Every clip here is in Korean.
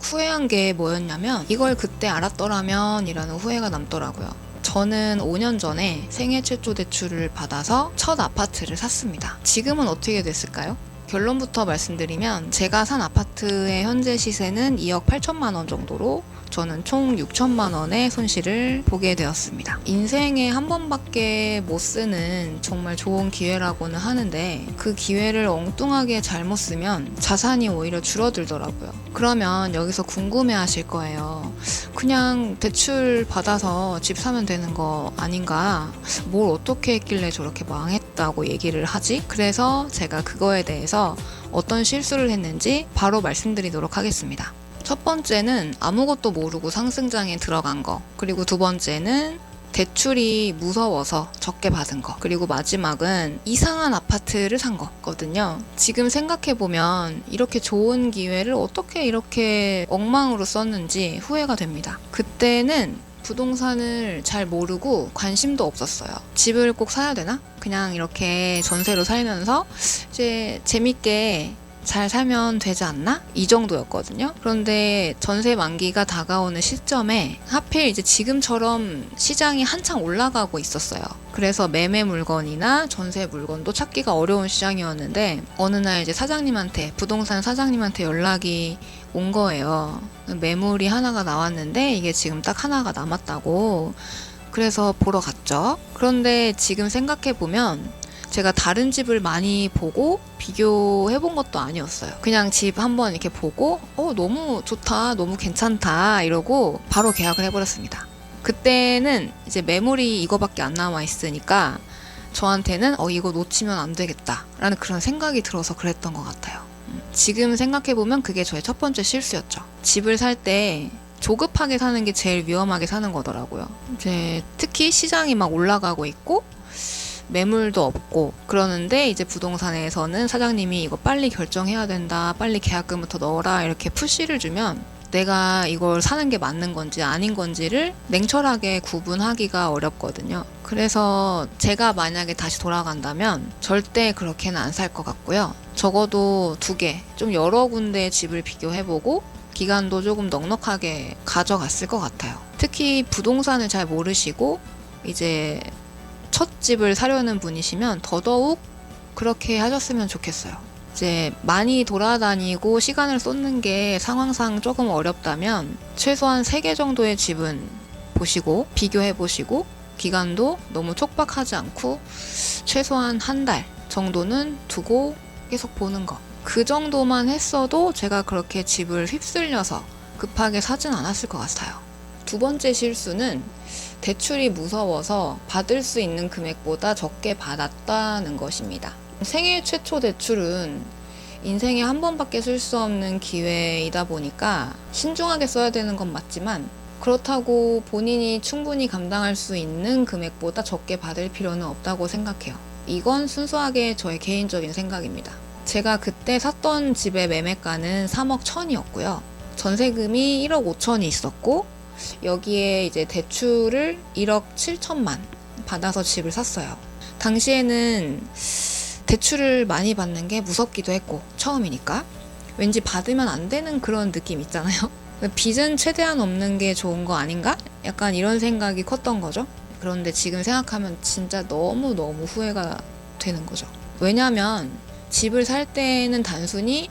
후회한 게 뭐였냐면 이걸 그때 알았더라면 이라는 후회가 남더라고요. 저는 5년 전에 생애 최초 대출을 받아서 첫 아파트를 샀습니다. 지금은 어떻게 됐을까요? 결론부터 말씀드리면 제가 산 아파트의 현재 시세는 2억 8천만 원 정도로 저는 총 6천만 원의 손실을 보게 되었습니다. 인생에 한 번밖에 못 쓰는 정말 좋은 기회라고는 하는데 그 기회를 엉뚱하게 잘못 쓰면 자산이 오히려 줄어들더라고요. 그러면 여기서 궁금해 하실 거예요. 그냥 대출 받아서 집 사면 되는 거 아닌가? 뭘 어떻게 했길래 저렇게 망했다고 얘기를 하지? 그래서 제가 그거에 대해서 어떤 실수를 했는지 바로 말씀드리도록 하겠습니다. 첫 번째는 아무것도 모르고 상승장에 들어간 거, 그리고 두 번째는 대출이 무서워서 적게 받은 거, 그리고 마지막은 이상한 아파트를 산 거거든요. 지금 생각해보면 이렇게 좋은 기회를 어떻게 이렇게 엉망으로 썼는지 후회가 됩니다. 그때는 부동산을 잘 모르고 관심도 없었어요. 집을 꼭 사야 되나? 그냥 이렇게 전세로 살면서 이제 재밌게 잘 살면 되지 않나? 이 정도였거든요. 그런데 전세 만기가 다가오는 시점에 하필 이제 지금처럼 시장이 한창 올라가고 있었어요. 그래서 매매 물건이나 전세 물건도 찾기가 어려운 시장이었는데 어느 날 이제 부동산 사장님한테 연락이 온 거예요. 매물이 하나가 나왔는데 이게 지금 딱 하나가 남았다고. 그래서 보러 갔죠. 그런데 지금 생각해보면 제가 다른 집을 많이 보고 비교해본 것도 아니었어요. 그냥 집 한번 이렇게 보고 너무 좋다, 너무 괜찮다 이러고 바로 계약을 해버렸습니다. 그때는 이제 매물이 이거밖에 안 남아 있으니까 저한테는 이거 놓치면 안 되겠다 라는 그런 생각이 들어서 그랬던 것 같아요. 지금 생각해보면 그게 저의 첫 번째 실수였죠. 집을 살 때 조급하게 사는 게 제일 위험하게 사는 거더라고요. 이제 특히 시장이 막 올라가고 있고 매물도 없고 그러는데 이제 부동산에서는 사장님이 이거 빨리 결정해야 된다, 빨리 계약금부터 넣어라 이렇게 푸시를 주면 내가 이걸 사는 게 맞는 건지 아닌 건지를 냉철하게 구분하기가 어렵거든요. 그래서 제가 만약에 다시 돌아간다면 절대 그렇게는 안 살 것 같고요. 적어도 2개, 좀 여러 군데 집을 비교해보고 기간도 조금 넉넉하게 가져갔을 것 같아요. 특히 부동산을 잘 모르시고 이제 첫 집을 사려는 분이시면 더더욱 그렇게 하셨으면 좋겠어요. 이제 많이 돌아다니고 시간을 쏟는 게 상황상 조금 어렵다면 최소한 3개 정도의 집은 보시고 비교해보시고 기간도 너무 촉박하지 않고 최소한 1달 정도는 두고 계속 보는 거. 그 정도만 했어도 제가 그렇게 집을 휩쓸려서 급하게 사진 않았을 것 같아요. 두 번째 실수는 대출이 무서워서 받을 수 있는 금액보다 적게 받았다는 것입니다. 생애 최초 대출은 인생에 한 번밖에 쓸 수 없는 기회이다 보니까 신중하게 써야 되는 건 맞지만 그렇다고 본인이 충분히 감당할 수 있는 금액보다 적게 받을 필요는 없다고 생각해요. 이건 순수하게 저의 개인적인 생각입니다. 제가 그때 샀던 집의 매매가는 3억 1천이었고요. 전세금이 1억 5천이 있었고 여기에 이제 대출을 1억 7천만 받아서 집을 샀어요. 당시에는 대출을 많이 받는 게 무섭기도 했고 처음이니까 왠지 받으면 안 되는 그런 느낌 있잖아요. 빚은 최대한 없는 게 좋은 거 아닌가? 약간 이런 생각이 컸던 거죠. 그런데 지금 생각하면 진짜 너무너무 후회가 되는 거죠. 왜냐면 집을 살 때는 단순히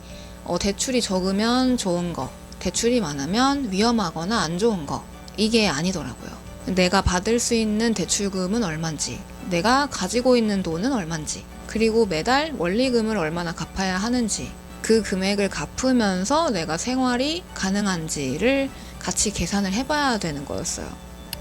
대출이 적으면 좋은 거, 대출이 많으면 위험하거나 안 좋은 거, 이게 아니더라고요. 내가 받을 수 있는 대출금은 얼만지, 내가 가지고 있는 돈은 얼만지, 그리고 매달 원리금을 얼마나 갚아야 하는지, 그 금액을 갚으면서 내가 생활이 가능한지를 같이 계산을 해봐야 되는 거였어요.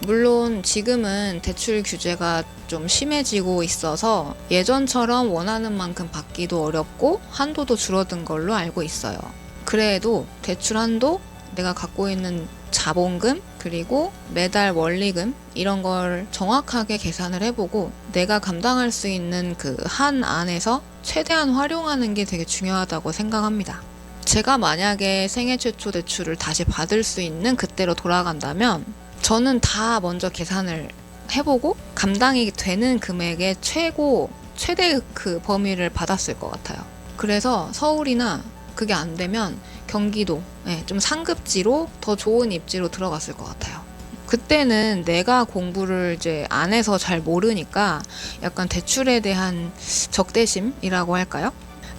물론 지금은 대출 규제가 좀 심해지고 있어서 예전처럼 원하는 만큼 받기도 어렵고 한도도 줄어든 걸로 알고 있어요. 그래도 대출 한도, 내가 갖고 있는 자본금, 그리고 매달 원리금 이런 걸 정확하게 계산을 해보고 내가 감당할 수 있는 그 한 안에서 최대한 활용하는 게 되게 중요하다고 생각합니다. 제가 만약에 생애 최초 대출을 다시 받을 수 있는 그때로 돌아간다면 저는 다 먼저 계산을 해보고 감당이 되는 금액의 최대 그 범위를 받았을 것 같아요. 그래서 서울이나 그게 안 되면 경기도, 좀 상급지로 더 좋은 입지로 들어갔을 것 같아요. 그때는 내가 공부를 이제 안 해서 잘 모르니까 약간 대출에 대한 적대심이라고 할까요?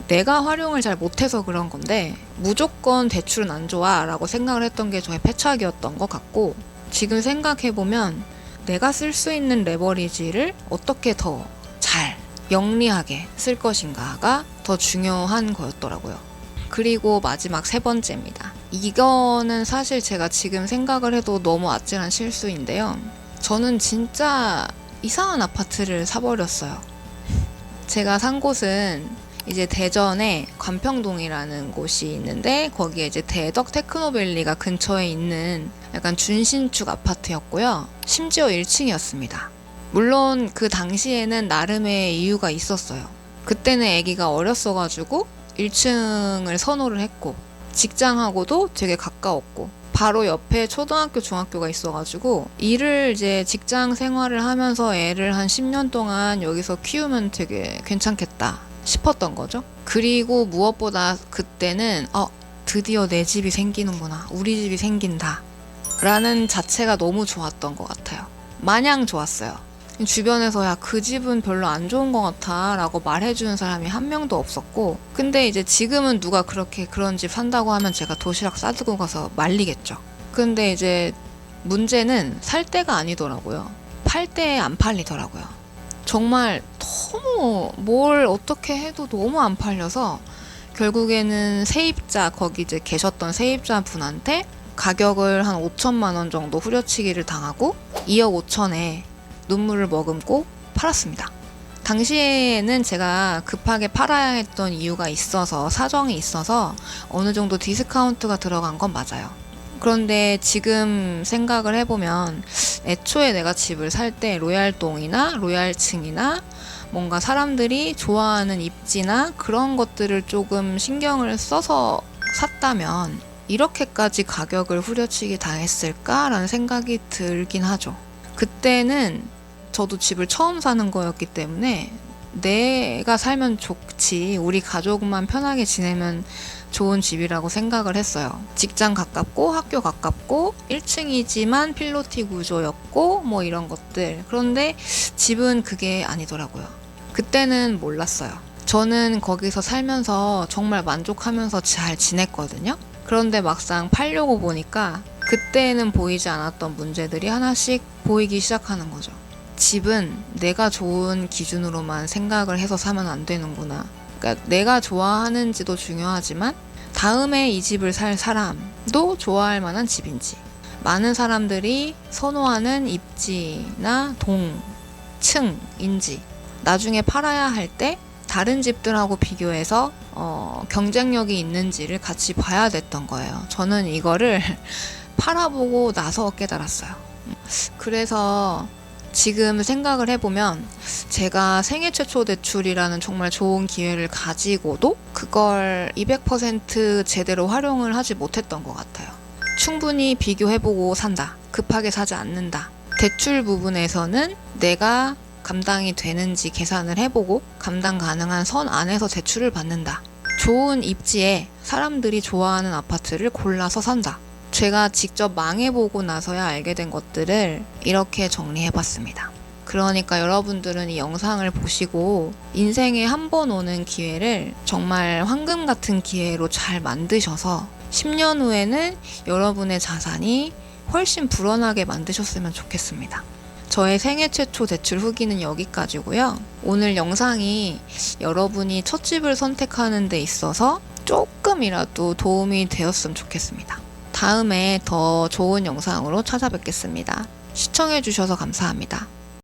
내가 활용을 잘 못해서 그런 건데 무조건 대출은 안 좋아 라고 생각을 했던 게 저의 패착이었던 것 같고, 지금 생각해보면 내가 쓸 수 있는 레버리지를 어떻게 더 잘 영리하게 쓸 것인가가 더 중요한 거였더라고요. 그리고 마지막 세 번째입니다. 이거는 사실 제가 지금 생각을 해도 너무 아찔한 실수인데요. 저는 진짜 이상한 아파트를 사버렸어요. 제가 산 곳은 이제 대전에 관평동이라는 곳이 있는데 거기에 이제 대덕 테크노밸리가 근처에 있는 약간 준신축 아파트였고요. 심지어 1층이었습니다. 물론 그 당시에는 나름의 이유가 있었어요. 그때는 아기가 어렸어가지고 1층을 선호를 했고, 직장하고도 되게 가까웠고, 바로 옆에 초등학교, 중학교가 있어가지고 일을 이제 직장 생활을 하면서 애를 한 10년 동안 여기서 키우면 되게 괜찮겠다 싶었던 거죠. 그리고 무엇보다 그때는 드디어 내 집이 생기는구나, 우리 집이 생긴다 라는 자체가 너무 좋았던 것 같아요. 마냥 좋았어요. 주변에서 야, 그 집은 별로 안 좋은 것 같아 라고 말해주는 사람이 한 명도 없었고, 근데 이제 지금은 누가 그렇게 그런 집 산다고 하면 제가 도시락 싸들고 가서 말리겠죠. 근데 이제 문제는 살 때가 아니더라고요. 팔 때 안 팔리더라고요. 정말 너무 뭘 어떻게 해도 너무 안 팔려서 결국에는 세입자, 거기 이제 계셨던 세입자 분한테 가격을 한 5천만 원 정도 후려치기를 당하고 2억 5천에 눈물을 머금고 팔았습니다. 당시에는 제가 급하게 팔아야 했던 이유가 있어서, 사정이 있어서 어느 정도 디스카운트가 들어간 건 맞아요. 그런데 지금 생각을 해보면 애초에 내가 집을 살 때 로얄동이나 로얄층이나 뭔가 사람들이 좋아하는 입지나 그런 것들을 조금 신경을 써서 샀다면 이렇게까지 가격을 후려치기 당했을까라는 생각이 들긴 하죠. 그때는 저도 집을 처음 사는 거였기 때문에 내가 살면 좋지, 우리 가족만 편하게 지내면 좋은 집이라고 생각을 했어요. 직장 가깝고 학교 가깝고 1층이지만 필로티 구조였고 뭐 이런 것들. 그런데 집은 그게 아니더라고요. 그때는 몰랐어요. 저는 거기서 살면서 정말 만족하면서 잘 지냈거든요. 그런데 막상 팔려고 보니까 그때는 보이지 않았던 문제들이 하나씩 보이기 시작하는 거죠. 집은 내가 좋은 기준으로만 생각을 해서 사면 안 되는구나. 그러니까 내가 좋아하는지도 중요하지만 다음에 이 집을 살 사람도 좋아할 만한 집인지, 많은 사람들이 선호하는 입지나 동, 층인지, 나중에 팔아야 할 때 다른 집들하고 비교해서 경쟁력이 있는지를 같이 봐야 됐던 거예요. 저는 이거를 팔아보고 나서 깨달았어요. 그래서 지금 생각을 해보면 제가 생애 최초 대출이라는 정말 좋은 기회를 가지고도 그걸 200% 제대로 활용을 하지 못했던 것 같아요. 충분히 비교해보고 산다. 급하게 사지 않는다. 대출 부분에서는 내가 감당이 되는지 계산을 해보고 감당 가능한 선 안에서 대출을 받는다. 좋은 입지에 사람들이 좋아하는 아파트를 골라서 산다. 제가 직접 망해보고 나서야 알게 된 것들을 이렇게 정리해봤습니다. 그러니까 여러분들은 이 영상을 보시고 인생에 한 번 오는 기회를 정말 황금 같은 기회로 잘 만드셔서 10년 후에는 여러분의 자산이 훨씬 불어나게 만드셨으면 좋겠습니다. 저의 생애 최초 대출 후기는 여기까지고요. 오늘 영상이 여러분이 첫 집을 선택하는 데 있어서 조금이라도 도움이 되었으면 좋겠습니다. 다음에 더 좋은 영상으로 찾아뵙겠습니다. 시청해주셔서 감사합니다.